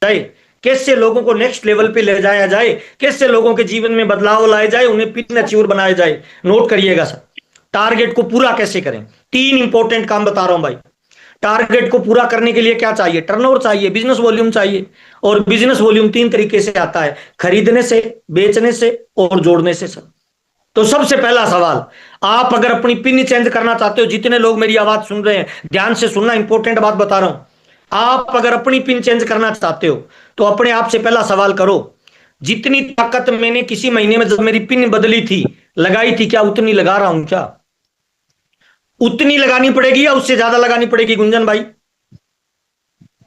जाए, कैसे लोगों को नेक्स्ट लेवल पे ले जाया जाए, कैसे लोगों के जीवन में बदलाव लाए जाए, उन्हें पिन अचीवर बनाया जाए। नोट करिएगा सर, टारगेट को पूरा कैसे करें। 3 इंपॉर्टेंट काम बता रहा हूं भाई। टारगेट को पूरा करने के लिए क्या चाहिए? टर्नओवर चाहिए, बिजनेस वॉल्यूम चाहिए। और बिजनेस वॉल्यूम 3 तरीके से आता है, खरीदने से, बेचने से और जोड़ने से सर। तो सबसे पहला सवाल, आप अगर अपनी पिन चेंज करना चाहते हो, जितने लोग मेरी आवाज सुन रहे हैं ध्यान से सुनना, इंपॉर्टेंट बात बता रहा हूं। आप अगर अपनी पिन चेंज करना चाहते हो तो अपने आप से पहला सवाल करो, जितनी ताकत मैंने किसी महीने में जब मेरी पिन बदली थी, लगाई थी, क्या उतनी लगा रहा हूं? क्या उतनी लगानी पड़ेगी या उससे ज्यादा लगानी पड़ेगी गुंजन भाई?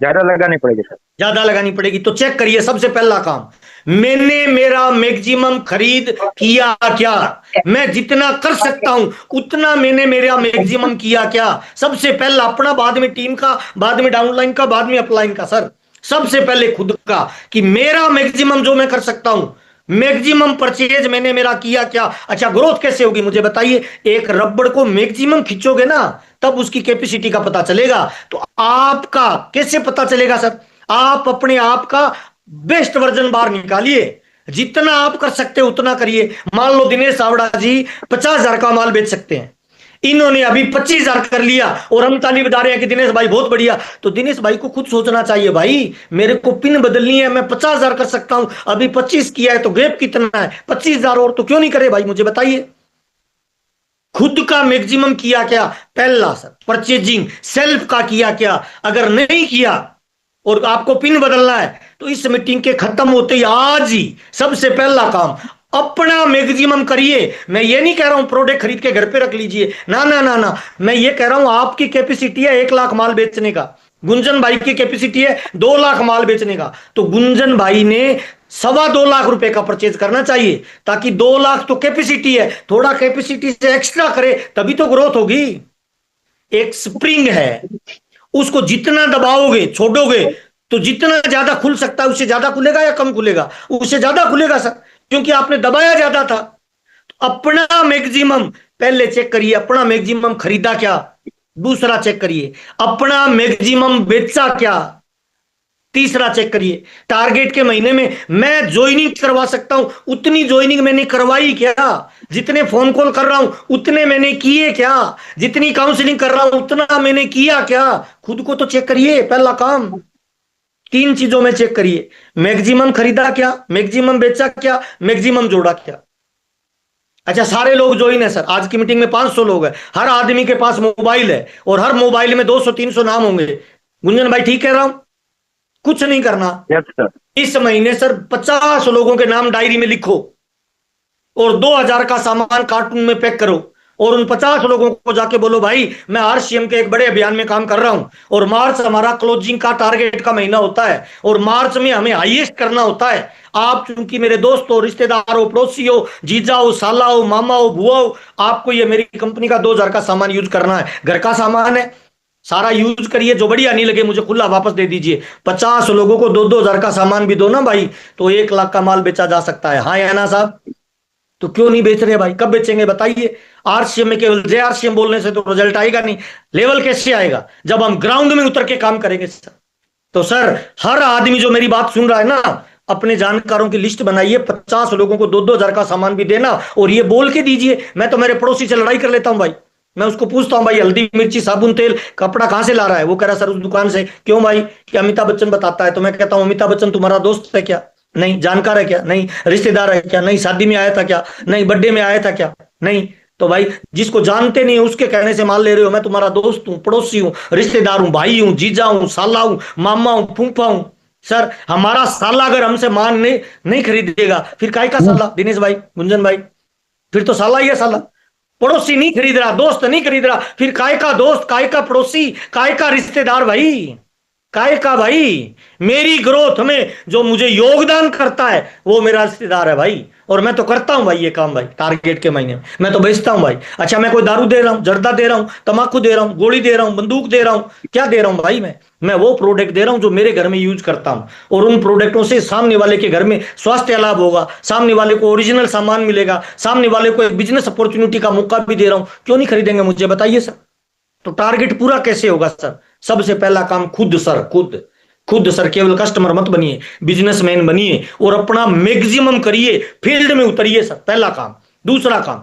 ज्यादा लगानी पड़ेगी सर। ज्यादा लगानी पड़ेगी। तो चेक करिए, सबसे पहला काम, मैंने मेरा मैक्सिमम खरीद किया क्या? मैं जितना कर सकता हूं उतना मैंने मेरा मैक्सिमम किया क्या? सबसे पहला अपना, बाद में टीम का, बाद में डाउनलाइन का, बाद में अपलाइन का सर। सबसे पहले खुद का, कि मेरा मैक्सिमम जो मैं कर सकता हूं, मैक्सिमम परचेज मैंने मेरा किया क्या? अच्छा, ग्रोथ कैसे होगी मुझे बताइए। एक रबड़ को मैक्सिमम खींचोगे ना, तब उसकी कैपेसिटी का पता चलेगा। तो आपका कैसे पता चलेगा सर? आप अपने आप का बेस्ट वर्जन बाहर निकालिए, जितना आप कर सकते हो उतना करिए। मान लो दिनेश सावड़ा जी 50,000 का माल बेच सकते हैं, इन्होंने अभी 25,000 कर लिया और हम ताली बजा रहे हैं कि दिनेश भाई बहुत बढ़िया। तो दिनेश भाई को खुद सोचना चाहिए, भाई मेरे को पिन बदलनी है, मैं 50,000 कर सकता हूं, अभी 25 किया है, तो गैप कितना है? 25,000 और, तो क्यों नहीं करे भाई? मुझे बताइए, खुद का मैक्सिमम किया क्या? पहला सर परचेजिंग सेल्फ का किया क्या? अगर नहीं किया और आपको पिन बदलना है तो इस मीटिंग के खत्म होते ही आज ही सबसे पहला काम अपना मैक्सिमम करिए। मैं ये नहीं कह रहा हूं प्रोडक्ट खरीद के घर पे रख लीजिए, ना ना ना ना, मैं ये कह रहा हूं आपकी कैपेसिटी है 1 लाख माल बेचने का, गुंजन भाई की कैपेसिटी है 2 लाख माल बेचने का, तो गुंजन भाई ने 2.25 लाख रुपए का परचेज करना चाहिए, ताकि 2 लाख तो कैपेसिटी है, थोड़ा कैपेसिटी से एक्स्ट्रा करे तभी तो ग्रोथ होगी। एक स्प्रिंग है, उसको जितना दबाओगे छोड़ोगे तो जितना ज्यादा खुल सकता है उससे ज्यादा खुलेगा या कम खुलेगा? उससे ज्यादा खुलेगा सर, क्योंकि आपने दबाया ज्यादा था। तो अपना मैक्सिमम पहले चेक करिए, अपना मैक्सिमम खरीदा क्या? दूसरा चेक करिए अपना मैक्सिमम बेचा क्या? तीसरा चेक करिए टारगेट के महीने में मैं ज्वाइनिंग करवा सकता हूं उतनी ज्वाइनिंग मैंने करवाई क्या? जितने फोन कॉल कर रहा हूं उतने मैंने किए क्या? जितनी काउंसलिंग कर रहा हूं उतना मैंने किया क्या? खुद को तो चेक करिए, पहला काम 3 चीजों में चेक करिए, मैक्सिमम खरीदा क्या, मैक्सिमम बेचा क्या, मैक्सिमम जोड़ा क्या। अच्छा, सारे लोग ज्वाइन है सर, आज की मीटिंग में 500 लोग है, हर आदमी के पास मोबाइल है और हर मोबाइल में 200-300 नाम होंगे। गुंजन भाई ठीक कह रहा हूं? कुछ नहीं करना, इस महीने सर 50 लोगों के नाम डायरी में लिखो और 2,000 का सामान कार्टून में पैक करो और उन 50 लोगों को जाके बोलो भाई मैं आरसीएम के एक बड़े अभियान में काम कर रहा हूं और मार्च हमारा क्लोजिंग का टारगेट का महीना होता है और मार्च में हमें हाईएस्ट करना होता है। आप चूंकि मेरे दोस्त हो, रिश्तेदार हो, पड़ोसी हो, जीजा हो, साला हो, मामा हो, बुआ हो, आपको ये मेरी कंपनी का 2,000 का सामान यूज करना है, घर का सामान है, सारा यूज करिए, जो बढ़िया नहीं लगे मुझे खुला वापस दे दीजिए। 50 लोगों को 2-2 हजार का सामान भी दो ना भाई, तो 1 लाख का माल बेचा जा सकता है। हाँ या ना साहब? तो क्यों नहीं बेच रहे भाई? कब बेचेंगे बताइए? आरसीएम में केवल जय आरसीएम बोलने से तो रिजल्ट आएगा नहीं। लेवल कैसे आएगा? जब हम ग्राउंड में उतर के काम करेंगे सर। तो सर हर आदमी जो मेरी बात सुन रहा है ना, अपने जानकारों की लिस्ट बनाइए, 50 लोगों को 2-2 हजार का सामान भी देना और ये बोल के दीजिए मैं तो मेरे पड़ोसी से लड़ाई कर लेता हूं भाई। मैं उसको पूछता हूं भाई हल्दी मिर्ची साबुन तेल कपड़ा कहां से ला रहा है? वो कह रहा है सर उस दुकान से। क्यों भाई? कि अमिताभ बच्चन बताता है। तो मैं कहता हूं अमिताभ बच्चन तुम्हारा दोस्त है क्या? नहीं। जानकार है क्या? नहीं। रिश्तेदार है क्या? नहीं। शादी में आया था क्या? नहीं। बर्थडे में आया था क्या? नहीं। तो भाई जिसको जानते नहीं उसके कहने से माल ले रहे हो। मैं तुम्हारा दोस्त हूं, पड़ोसी हूं, रिश्तेदार हूं, भाई हूं, जीजा हूं, साला हूं, मामा हूं, फूफा हूं। सर हमारा साला अगर हमसे मान नहीं खरीदेगा फिर काय का साला? दिनेश भाई, गुंजन भाई, फिर तो साला ही है साला। पड़ोसी नहीं खरीद रहा, दोस्त नहीं खरीद रहा, फिर काय का दोस्त, काय का पड़ोसी, काय का रिश्तेदार भाई? काय का भाई? मेरी ग्रोथ में जो मुझे योगदान करता है वो मेरा रिश्तेदार है भाई। और मैं तो करता हूं भाई ये काम भाई, टारगेट के महीने में मैं तो बेचता हूं भाई। अच्छा, मैं कोई दारू दे रहा हूं, जर्दा दे रहा हूं, तमाकू दे रहा हूं, गोली दे रहा हूं, बंदूक दे रहा हूं, क्या दे रहा हूं भाई? मैं वो प्रोडक्ट दे रहा हूं जो मेरे घर में यूज करता हूं और उन प्रोडक्टों से सामने वाले के घर में स्वास्थ्य लाभ होगा, सामने वाले को ओरिजिनल सामान मिलेगा, सामने वाले को एक बिजनेस अपॉर्चुनिटी का मौका भी दे रहा हूं। क्यों नहीं खरीदेंगे मुझे बताइए सर? तो टारगेट पूरा कैसे होगा सर? सबसे पहला काम खुद सर, खुद खुद सर केवल कस्टमर मत बनिए, बिजनेसमैन बनिए और अपना मैक्सिमम करिए, फील्ड में उतरिए सर, पहला काम। दूसरा काम,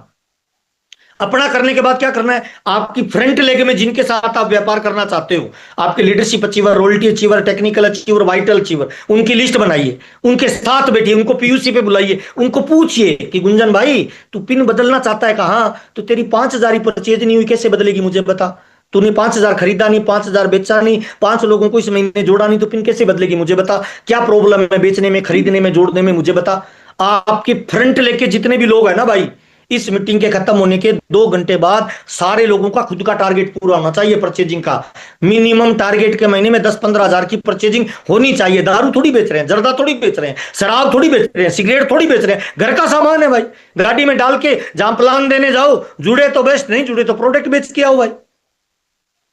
अपना करने के बाद क्या करना है, आपकी फ्रंट लेग में जिनके साथ आप व्यापार करना चाहते हो, आपके leadership achiever, royalty achiever, technical achiever, vital achiever, उनकी लिस्ट बनाइए, उनके साथ बैठिए, उनको पीयूसी पे बुलाइए, उनको पूछिए कि गुंजन भाई तू पिन बदलना चाहता है, कहा तो तेरी 5,000 ही परचेज नहीं हुई, कैसे बदलेगी मुझे बता। तूने 5,000 खरीदा नहीं, 5,000 बेचा नहीं, 5 लोगों को इस महीने जोड़ा नहीं, तो पिन कैसे बदलेगी मुझे बता। क्या प्रॉब्लम है बेचने में, खरीदने में, जोड़ने में, मुझे बता। आपके फ्रंट लेके जितने भी लोग हैं ना भाई, इस मीटिंग के खत्म होने के 2 घंटे बाद सारे लोगों का खुद का टारगेट पूरा होना चाहिए परचेजिंग का। मिनिमम टारगेट के महीने में 10-15 हजार की परचेजिंग होनी चाहिए। दारू थोड़ी बेच रहे हैं, जर्दा थोड़ी बेच रहे हैं, शराब थोड़ी बेच रहे हैं, सिगरेट थोड़ी बेच रहे हैं, घर का सामान है भाई। गाड़ी में डाल के जहां प्लान देने जाओ, जुड़े तो बेस्ट, नहीं जुड़े तो प्रोडक्ट बेच के आओ भाई।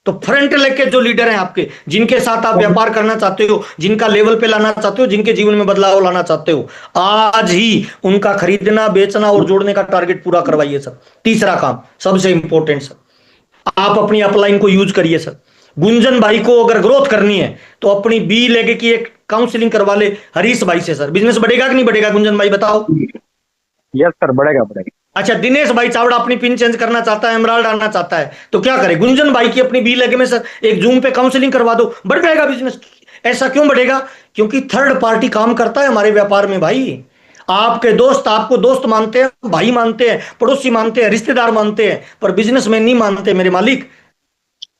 तो फ्रंट लेके जो लीडर हैं आपके, जिनके साथ आप व्यापार करना चाहते हो, जिनका लेवल पे लाना चाहते हो, जिनके जीवन में बदलाव लाना चाहते हो, आज ही उनका खरीदना, बेचना और जोड़ने का टारगेट पूरा करवाइए सर। तीसरा काम सबसे इंपॉर्टेंट सर, आप अपनी अपलाइन को यूज करिए सर। गुंजन भाई को अगर ग्रोथ करनी है तो अपनी बी लेग की एक काउंसलिंग करवा ले हरीश भाई से सर। बिजनेस बढ़ेगा कि नहीं बढ़ेगा गुंजन भाई, बताओ। यस सर, बढ़ेगा बढ़ेगा। अच्छा, दिनेश भाई चावड़ा अपनी पिन चेंज करना चाहता है, एमराल्ड आना चाहता है, तो क्या करे, गुंजन भाई की अपनी बी लेग में सर एक जूम पे काउंसलिंग करवा दो, बढ़ जाएगा बिजनेस। ऐसा क्यों बढ़ेगा, क्योंकि थर्ड पार्टी काम करता है हमारे व्यापार में भाई। आपके दोस्त आपको दोस्त मानते हैं, भाई मानते हैं, पड़ोसी मानते हैं, रिश्तेदार मानते हैं, पर बिजनेसमैन नहीं मानते मेरे मालिक।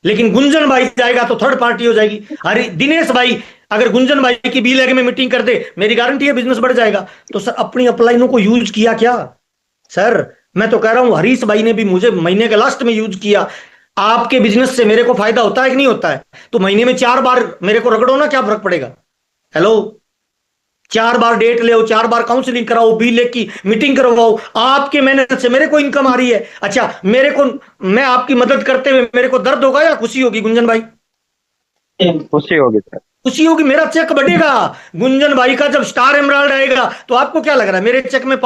लेकिन गुंजन भाई जाएगा तो थर्ड पार्टी हो जाएगी। अरे दिनेश भाई अगर गुंजन भाई की बी लेग में मीटिंग कर दे, मेरी गारंटी है बिजनेस बढ़ जाएगा। तो सर अपनी अपलाइनों को यूज किया क्या सर? मैं तो कह रहा हूं हरीश भाई ने भी मुझे महीने के लास्ट में यूज किया। आपके बिजनेस से मेरे को फायदा होता है कि नहीं होता है? तो महीने में 4 बार मेरे को रगड़ो ना, क्या फर्क पड़ेगा। हेलो, 4 बार डेट ले, 4 बार काउंसलिंग कराओ, बी लेग की मीटिंग करवाओ, आपके मेहनत से मेरे को इनकम आ रही है। अच्छा, मेरे को, मैं आपकी मदद करते हुए मेरे को दर्द होगा या खुशी होगी गुंजन भाई? खुशी होगी सर। खुशी होगी, मेरा चेक बढ़ेगा। गुंजन भाई का जब स्टार एमराल्ड आएगा तो आपको क्या लग रहा है, मेरे चेक में